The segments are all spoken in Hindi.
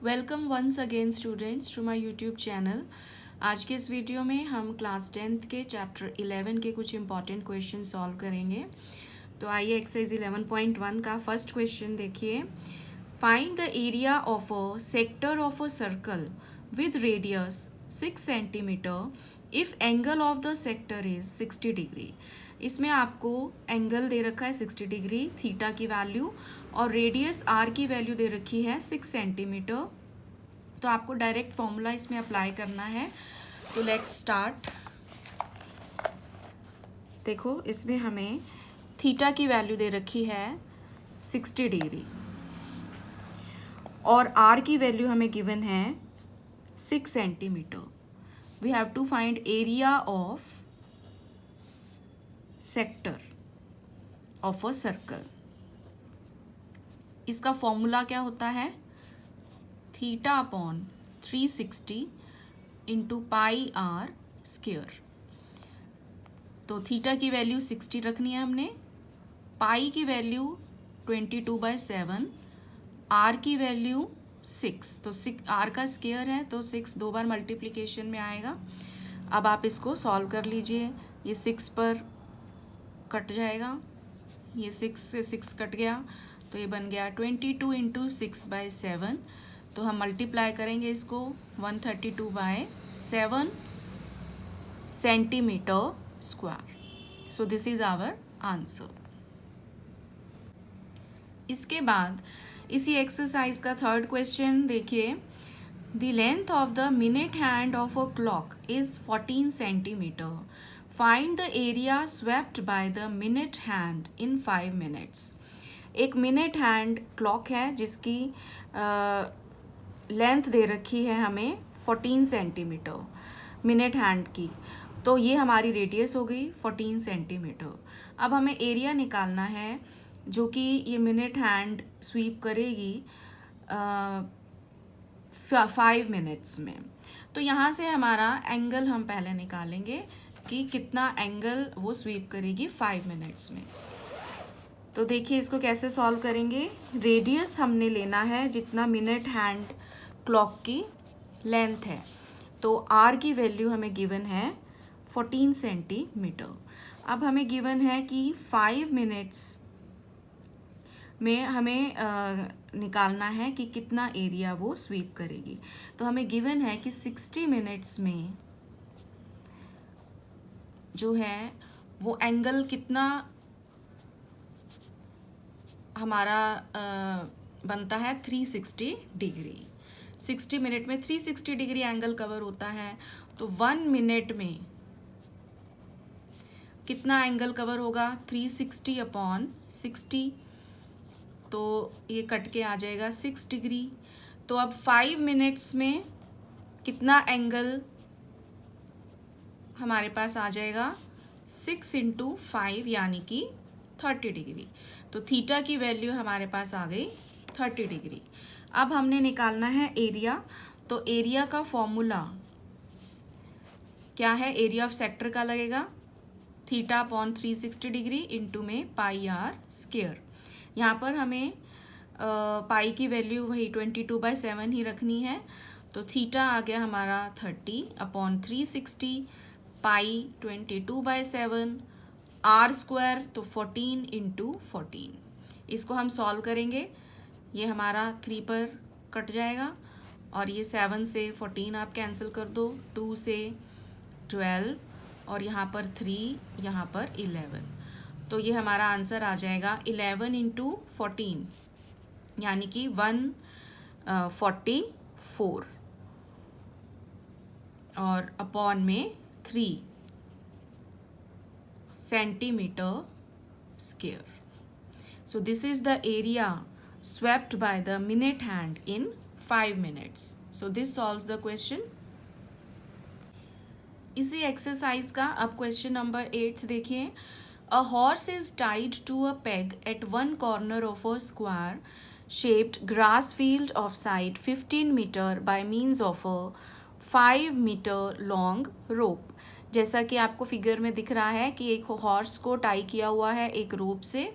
Welcome once again students to my YouTube channel. आज के इस वीडियो में हम क्लास 10th के चैप्टर 11 के कुछ इंपॉर्टेंट क्वेश्चन सॉल्व करेंगे। तो आइए एक्सरसाइज 11.1 का फर्स्ट क्वेश्चन देखिए। Find the area of a sector of a circle with radius 6 centimetre if angle of the sector is 60 degree. इसमें आपको एंगल दे रखा है 60 डिग्री थीटा की वैल्यू और रेडियस आर की वैल्यू दे रखी है 6 सेंटीमीटर। तो आपको डायरेक्ट फॉर्मूला इसमें अप्लाई करना है। तो लेट्स स्टार्ट। देखो इसमें हमें थीटा की वैल्यू दे रखी है 60 डिग्री और आर की वैल्यू हमें गिवन है 6 centimeter. We have to find area of sector of a circle. इसका फॉर्मूला क्या होता है? Theta upon 360 into pi r square. तो थीटा की वैल्यू 60 रखनी है हमने, पाई की वैल्यू 22/7, आर की वैल्यू 6। तो आर का स्क्वायर है तो 6 दो बार मल्टीप्लिकेशन में आएगा। अब आप इसको सॉल्व कर लीजिए। ये 6 पर कट जाएगा, ये 6 से 6 कट गया तो ये बन गया 22 इंटू 6/7। तो हम मल्टीप्लाई करेंगे इसको 132/7 centimeter square. So this is our answer. इसके बाद इसी एक्सरसाइज का थर्ड क्वेश्चन देखिए। The length of the minute hand of a clock is 14 centimeter. Find the area swept by the minute hand in 5 minutes. एक मिनट हैंड क्लॉक है जिसकी लेंथ दे रखी है हमें 14 सेंटीमीटर मिनट हैंड की। तो ये हमारी रेडियस हो गई 14 सेंटीमीटर। अब हमें एरिया निकालना है जो कि ये मिनट हैंड स्वीप करेगी 5 मिनट्स में। तो यहाँ से हमारा एंगल हम पहले निकालेंगे कि कितना एंगल वो स्वीप करेगी 5 मिनट्स में। तो देखिए इसको कैसे सॉल्व करेंगे। रेडियस हमने लेना है जितना मिनट हैंड क्लॉक की लेंथ है। तो आर की वैल्यू हमें गिवन है 14 सेंटीमीटर। अब हमें गिवन है कि 5 मिनट्स में हमें निकालना है कि कितना एरिया वो स्वीप करेगी। तो हमें गिवन है कि 60 मिनट्स में जो है वो एंगल कितना हमारा बनता है 360 डिग्री। 60 मिनट में 360 डिग्री एंगल कवर होता है। तो 1 मिनट में कितना एंगल कवर होगा? 360/60। तो ये कट के आ जाएगा 6 डिग्री। तो अब 5 मिनट्स में कितना एंगल हमारे पास आ जाएगा? 6 × 5 यानी कि 30 डिग्री। तो थीटा की वैल्यू हमारे पास आ गई 30 डिग्री। अब हमने निकालना है एरिया। तो एरिया का फॉर्मूला क्या है? एरिया ऑफ सेक्टर का लगेगा थीटा अपॉन 360 डिग्री इंटू में पाई आर स्क्वायर। यहाँ पर हमें पाई की वैल्यू वही 22/7 ही रखनी है। तो थीटा आ गया हमारा 30/360, पाई 22/7, आर स्क्वायर तो 14 × 14। इसको हम सॉल्व करेंगे। ये हमारा 3 पर कट जाएगा और ये 7 से 14 आप कैंसिल कर दो, 2 से 12 और यहाँ पर 3, यहाँ पर 11। तो ये हमारा आंसर आ जाएगा 11 × 14 यानी कि 144 और अपॉन में 3 centimetre square. So this is the area swept by the minute hand in 5 minutes. So this solves the question. इसी एक्सरसाइज का अब क्वेश्चन नंबर 8 देखिए। A horse is tied to a peg at one corner of a square shaped grass field of side 15 meter by means of a 5 meter long rope. जैसा कि आपको फिगर में दिख रहा है कि एक हॉर्स को टाई किया हुआ है एक रोप से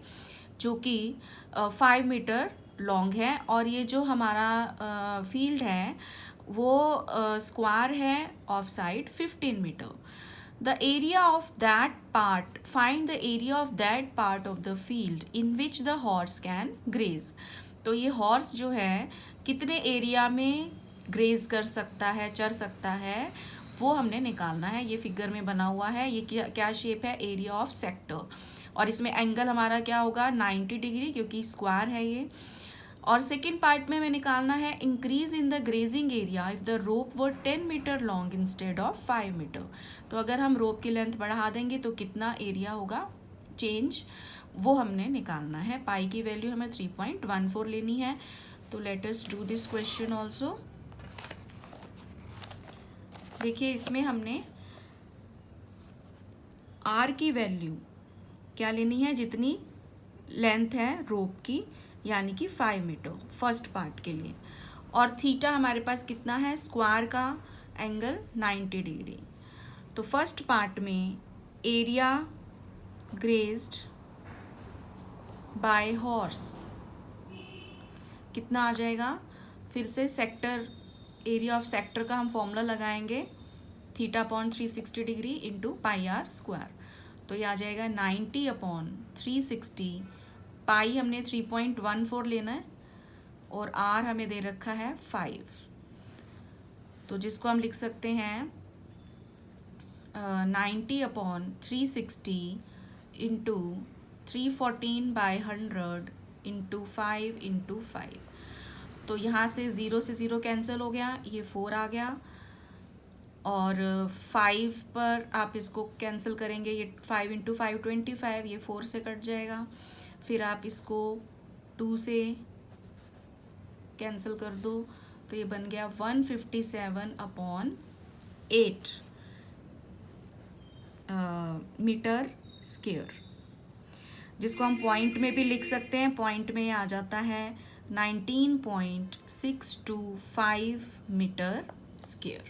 जो कि 5 मीटर लॉन्ग है और ये जो हमारा फील्ड है वो स्क्वायर है of side 15 meter. The area of that part, find the area of that part of the field in which the horse can graze. तो ये हॉर्स जो है कितने एरिया में ग्रेज कर सकता है, चर सकता है, वो हमने निकालना है. ये फिगर में बना हुआ है. ये क्या शेप है? Area of sector. और इसमें एंगल हमारा क्या होगा? 90 डिग्री, क्योंकि स्क्वायर है ये. और सेकेंड पार्ट में हमें निकालना है increase in the grazing area if the rope were 10 meter long instead of 5 meter. तो अगर हम रोप की लेंथ बढ़ा देंगे तो कितना एरिया होगा चेंज, वो हमने निकालना है. पाई की वैल्यू हमें 3.14 लेनी है. तो let us do this question also. देखिए इसमें हमने आर की वैल्यू क्या लेनी है? जितनी लेंथ है रोप की, यानी कि 5 मीटर फर्स्ट पार्ट के लिए. और थीटा हमारे पास कितना है? स्क्वायर का एंगल 90 डिग्री. तो फर्स्ट पार्ट में एरिया ग्रेज्ड बाय हॉर्स कितना आ जाएगा? फिर से सेक्टर, एरिया ऑफ सेक्टर का हम फॉर्मूला लगाएंगे, theta upon 360 degree into pi r square. तो ये आ जाएगा 90 अपॉन 360. पाई हमने 3.14 लेना है और आर हमें दे रखा है 5. तो जिसको हम लिख सकते हैं 90 upon 360 into 314 by 100 into 5 into 5. तो यहाँ से 0 से 0 कैंसिल हो गया, ये 4 आ गया. और 5 पर आप इसको कैंसिल करेंगे, ये 5 इंटू 5 25, ये 4 से कट जाएगा. फिर आप इसको 2 से कैंसिल कर दो तो ये बन गया 157 अपॉन 8 मीटर स्क्वायर, जिसको हम पॉइंट में भी लिख सकते हैं. पॉइंट में आ जाता है 19.625 meter square.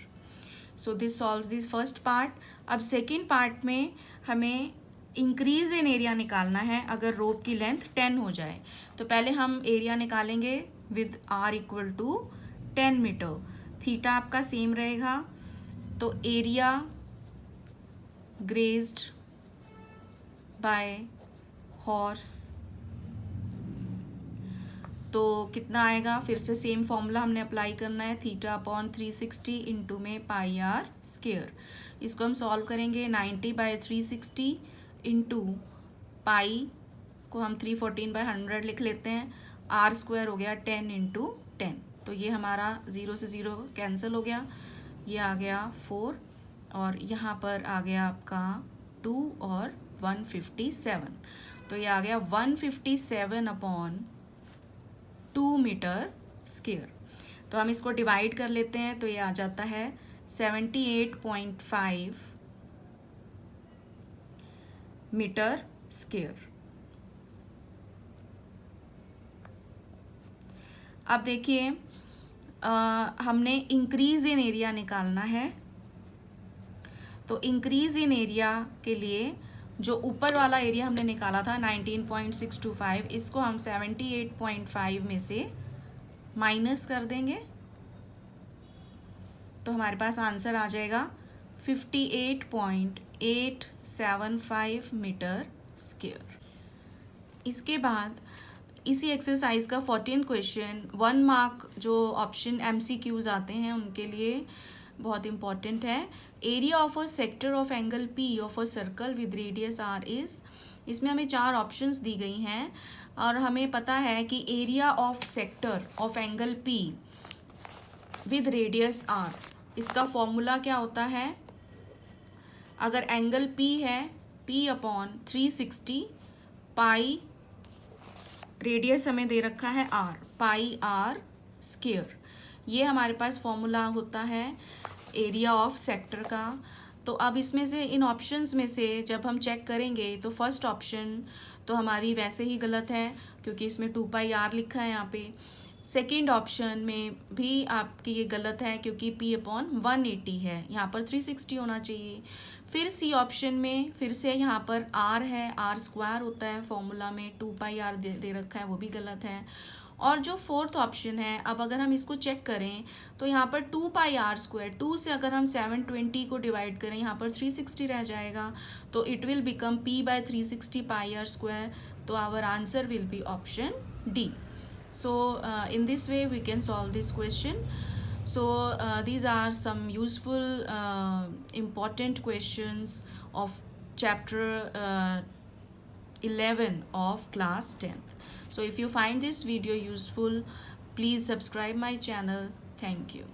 So this solves this first part. अब सेकेंड पार्ट में हमें इंक्रीज इन एरिया निकालना है अगर रोप की लेंथ 10 हो जाए. तो पहले हम एरिया निकालेंगे with r equal to 10 meter. Theta आपका सेम रहेगा. तो एरिया ग्रेज्ड बाय हॉर्स तो कितना आएगा? फिर से सेम फॉर्मूला हमने अप्लाई करना है, थीटा अपॉन 360 इंटू में पाई आर स्क्वायर. इसको हम सॉल्व करेंगे. 90/360 इंटू पाई को हम 314/100 लिख लेते हैं. आर स्क्वायर हो गया 10 इंटू 10. तो ये हमारा 0 से 0 कैंसिल हो गया, ये आ गया 4 और यहाँ पर आ गया आपका 2 और 157. तो ये आ गया 157 अपॉन 2 मीटर स्क्वायर. तो हम इसको डिवाइड कर लेते हैं तो ये आ जाता है 78.5 मीटर स्क्वायर. अब देखिए हमने इंक्रीज इन एरिया निकालना है. तो इंक्रीज इन एरिया के लिए जो ऊपर वाला एरिया हमने निकाला था 19.625, इसको हम 78.5 में से माइनस कर देंगे तो हमारे पास आंसर आ जाएगा 58.875 मीटर स्क्वायर. इसके बाद इसी एक्सरसाइज का 14 क्वेश्चन 1 मार्क जो ऑप्शन MCQs आते हैं उनके लिए बहुत इंपॉर्टेंट है. Area of a sector of angle P of a circle with radius R is. इसमें हमें 4 ऑप्शंस दी गई हैं और हमें पता है कि area of sector of angle P with radius R, इसका फॉर्मूला क्या होता है? अगर एंगल P है P अपॉन 360, पाई रेडियस हमें दे रखा है R, पाई R स्क्वायर. ये हमारे पास फॉर्मूला होता है एरिया ऑफ सेक्टर का. तो अब इसमें से इन ऑप्शंस में से जब हम चेक करेंगे तो फर्स्ट ऑप्शन तो हमारी वैसे ही गलत है क्योंकि इसमें 2 पाई R लिखा है यहाँ पे. सेकेंड ऑप्शन में भी आपकी ये गलत है क्योंकि P अपॉन 180 है, यहाँ पर 360 होना चाहिए. फिर सी ऑप्शन में फिर से यहाँ पर R है, R स्क्वायर होता है फॉर्मूला में, 2 पाई R दे रखा है, वो भी गलत है. और जो फोर्थ ऑप्शन है, अब अगर हम इसको चेक करें तो यहाँ पर 2 πr², 2 से अगर हम 720 को डिवाइड करें यहाँ पर 360 रह जाएगा, तो it will become p/360 πr². तो our answer will be option D. So in this way we can solve this question. So these are some useful important questions of chapter 11 of class 10th. So if you find this video useful, please subscribe my channel. Thank you.